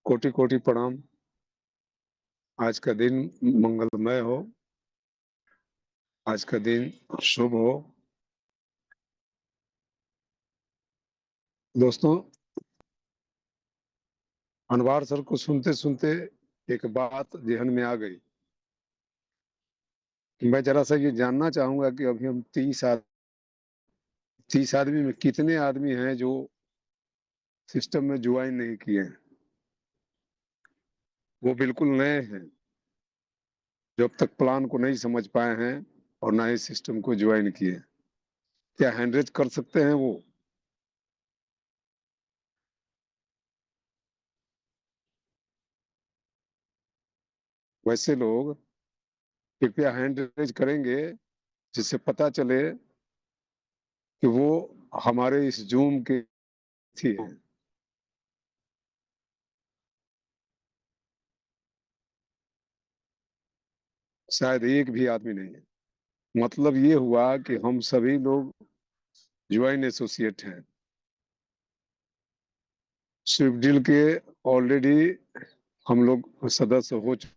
कोटि कोटि प्रणाम। आज का दिन मंगलमय हो। आज का दिन शुभ हो। दोस्तों, अनवार सर को सुनते सुनते एक बात जहन में आ गई कि मैं जरा सा ये जानना चाहूंगा कि अभी हम 30 आदमी में कितने आदमी हैं जो सिस्टम में ज्वाइन नहीं किए हैं। वो बिल्कुल नए हैं, जो अब तक प्लान को नहीं समझ पाए हैं और ना ही सिस्टम को ज्वाइन किए। क्या हैंडरेज कर सकते हैं वो? वैसे लोग कृपया हैंड रेज करेंगे, जिससे पता चले कि वो हमारे इस जूम के थी हैं। शायद एक भी आदमी नहीं है। मतलब ये हुआ कि हम सभी लोग ज्वाइन एसोसिएट हैं। स्विफ्ट डील के ऑलरेडी हम लोग सदस्य हो चुके।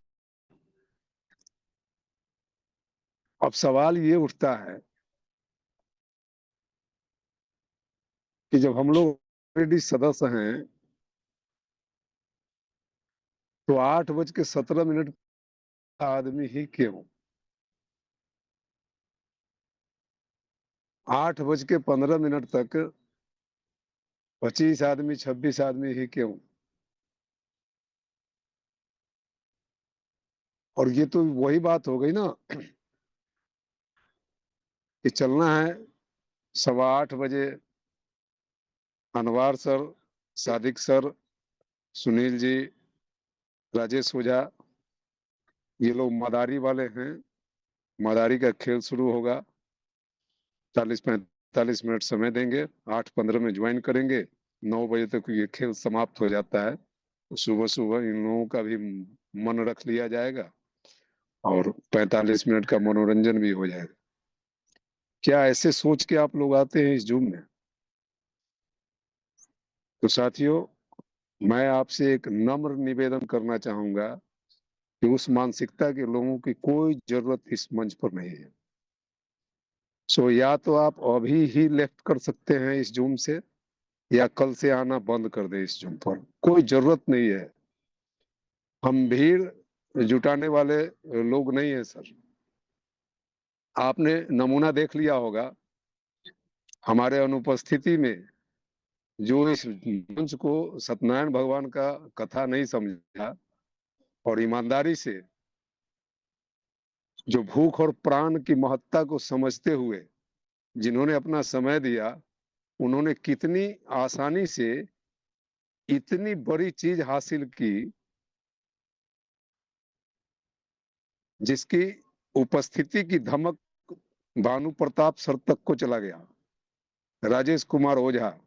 अब सवाल ये उठता है कि जब हम लोग ऑलरेडी सदस्य हैं तो 8:17 आदमी ही क्यों? 8:15 तक 25 आदमी 26 आदमी ही क्यों? और ये तो वही बात हो गई ना कि चलना है 8:15 अनवार सर, सादिक सर, सुनील जी, राजेश ओझा, ये लोग मदारी वाले हैं। मदारी का खेल शुरू होगा। 40-45 मिनट समय देंगे। 8:15 में ज्वाइन करेंगे। 9 बजे तक ये खेल समाप्त हो जाता है। तो सुबह सुबह इन लोगों का भी मन रख लिया जाएगा और 45 मिनट का मनोरंजन भी हो जाएगा। क्या ऐसे सोच के आप लोग आते हैं इस जूम में? तो साथियों, मैं आपसे एक नम्र निवेदन करना चाहूंगा कि उस मानसिकता के लोगों की कोई जरूरत इस मंच पर नहीं है। सो या तो आप अभी ही लेफ्ट कर सकते हैं इस जूम से, या कल से आना बंद कर दे इस जूम पर। कोई जरूरत नहीं है। हम भीड़ जुटाने वाले लोग नहीं है सर। आपने नमूना देख लिया होगा हमारे अनुपस्थिति में। जो इस मंच को सत्यनारायण भगवान का कथा नहीं समझा और ईमानदारी से जो भूख और प्राण की महत्ता को समझते हुए जिन्होंने अपना समय दिया, उन्होंने कितनी आसानी से इतनी बड़ी चीज हासिल की, जिसकी उपस्थिति की धमक भानु प्रताप सर तक को चला गया। राजेश कुमार ओझा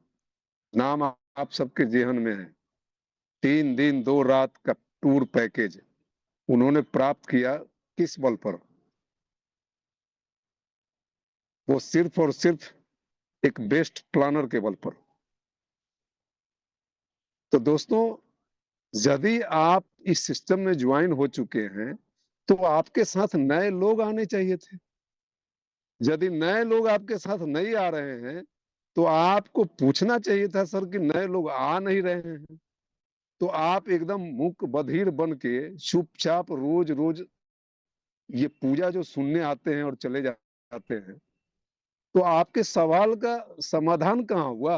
नाम आप सबके जेहन में है। 3 दिन 2 रात का टूर पैकेज उन्होंने प्राप्त किया। किस बल पर? वो सिर्फ और सिर्फ एक बेस्ट प्लानर के बल पर। तो दोस्तों, यदि आप इस सिस्टम में ज्वाइन हो चुके हैं तो आपके साथ नए लोग आने चाहिए थे। यदि नए लोग आपके साथ नहीं आ रहे हैं तो आपको पूछना चाहिए था सर कि नए लोग आ नहीं रहे हैं। तो आप एकदम मूक बधिर बन के चुपचाप रोज रोज ये पूजा जो सुनने आते हैं और चले जाते हैं, तो आपके सवाल का समाधान कहाँ हुआ?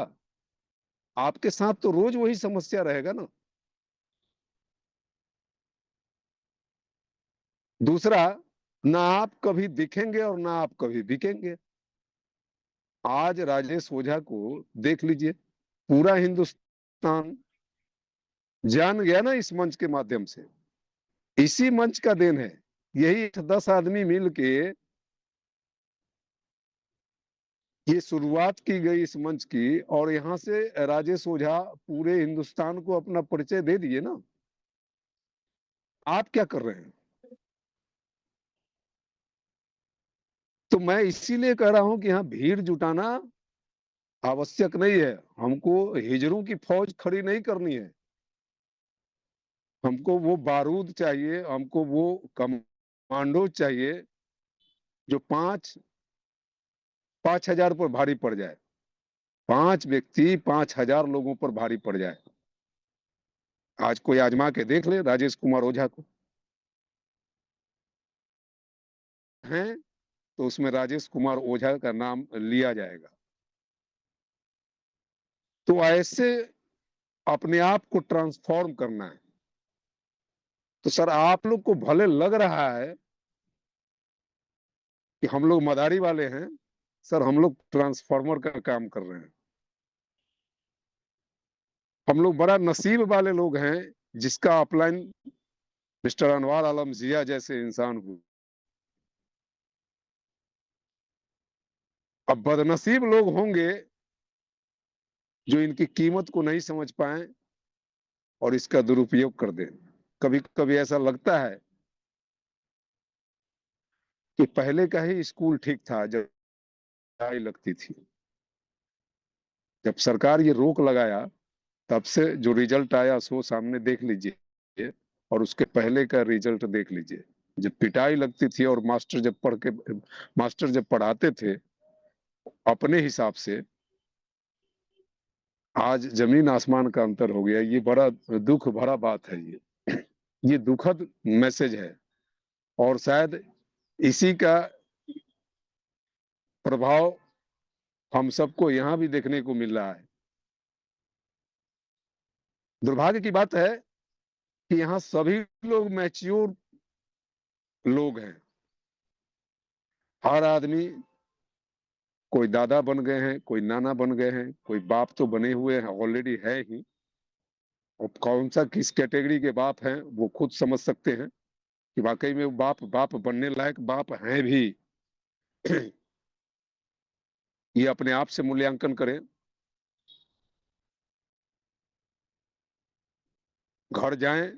आपके साथ तो रोज वही समस्या रहेगा ना। दूसरा, ना आप कभी दिखेंगे और ना आप कभी बिकेंगे। आज राजेश ओझा को देख लीजिए, पूरा हिंदुस्तान जान गया ना इस मंच के माध्यम से। इसी मंच का देन है। यही 10 आदमी मिल के ये शुरुआत की गई इस मंच की, और यहां से राजेश ओझा पूरे हिंदुस्तान को अपना परिचय दे दिए ना। आप क्या कर रहे हैं? तो मैं इसीलिए कह रहा हूं कि यहाँ भीड़ जुटाना आवश्यक नहीं है। हमको हिजड़ों की फौज खड़ी नहीं करनी है। हमको वो बारूद चाहिए, हमको वो कमांडो चाहिए जो 5,000 पर भारी पड़ जाए। 5 व्यक्ति 5,000 लोगों पर भारी पड़ जाए। आज कोई आजमा के देख ले राजेश कुमार ओझा को, हैं तो उसमें राजेश कुमार ओझा का नाम लिया जाएगा। तो ऐसे अपने आप को ट्रांसफॉर्म करना है। तो सर आप लोग को भले लग रहा है कि हम लोग मदारी वाले हैं, सर हम लोग ट्रांसफॉर्मर का काम कर रहे हैं। हम लोग बड़ा नसीब वाले लोग हैं जिसका अपलाइन मिस्टर अनवार आलम जिया जैसे इंसान हो। अब बदनसीब लोग होंगे जो इनकी कीमत को नहीं समझ पाए और इसका दुरुपयोग कर दें। कभी कभी ऐसा लगता है कि पहले का ही स्कूल ठीक था, जब पढ़ाई लगती थी। जब सरकार ये रोक लगाया तब से जो रिजल्ट आया सो सामने देख लीजिए, और उसके पहले का रिजल्ट देख लीजिए। जब पिटाई लगती थी और मास्टर जब पढ़ाते थे अपने हिसाब से, आज जमीन आसमान का अंतर हो गया। ये बड़ा दुख भरा बात है। ये दुखद मैसेज है, और शायद इसी का प्रभाव हम सबको यहाँ भी देखने को मिल रहा है। दुर्भाग्य की बात है कि यहाँ सभी लोग मैच्योर लोग हैं। हर आदमी, कोई दादा बन गए हैं, कोई नाना बन गए हैं, कोई बाप तो बने हुए हैं, ऑलरेडी है ही। और कौन सा किस कैटेगरी के बाप हैं वो खुद समझ सकते हैं कि वाकई में वो बाप बाप बनने लायक बाप हैं भी। ये अपने आप से मूल्यांकन करें। घर जाएं,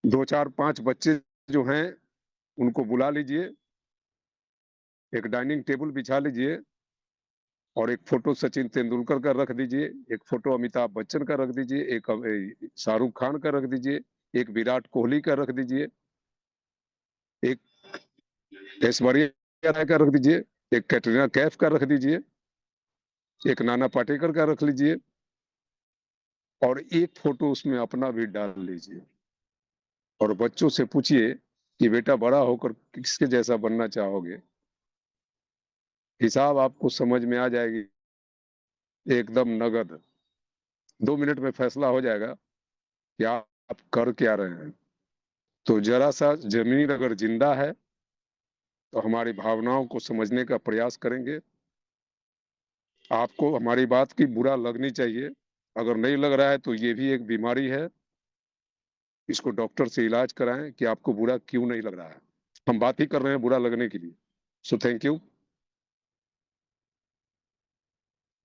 2 4 5 बच्चे जो हैं उनको बुला लीजिए, एक डाइनिंग टेबल बिछा लीजिए, और एक फोटो सचिन तेंदुलकर का रख दीजिए, एक फोटो अमिताभ बच्चन का रख दीजिए, एक शाहरुख खान का रख दीजिए, एक विराट कोहली का रख दीजिए, एक ऐश्वर्या राय का रख दीजिए, एक कैटरीना कैफ का रख दीजिए, एक नाना पाटेकर का रख लीजिए, और एक फोटो उसमें अपना भी डाल लीजिए। और बच्चों से पूछिए कि बेटा बड़ा होकर किसके जैसा बनना चाहोगे। हिसाब आपको समझ में आ जाएगी, एकदम नगद। 2 मिनट में फैसला हो जाएगा कि आप कर क्या रहे हैं। तो जरा सा जमीन अगर जिंदा है तो हमारी भावनाओं को समझने का प्रयास करेंगे। आपको हमारी बात की बुरा लगनी चाहिए। अगर नहीं लग रहा है तो ये भी एक बीमारी है, इसको डॉक्टर से इलाज कराएं कि आपको बुरा क्यों नहीं लग रहा है। हम बात ही कर रहे हैं बुरा लगने के लिए। So thank you.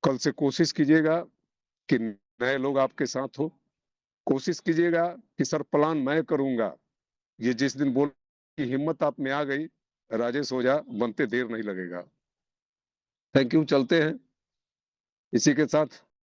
कल से कोशिश कीजिएगा कि नए लोग आपके साथ हो। कोशिश कीजिएगा कि सर प्लान मैं करूंगा। ये जिस दिन बोल की हिम्मत आप में आ गई, राजेश ओझा बनते देर नहीं लगेगा। Thank you. चलते हैं इसी के साथ।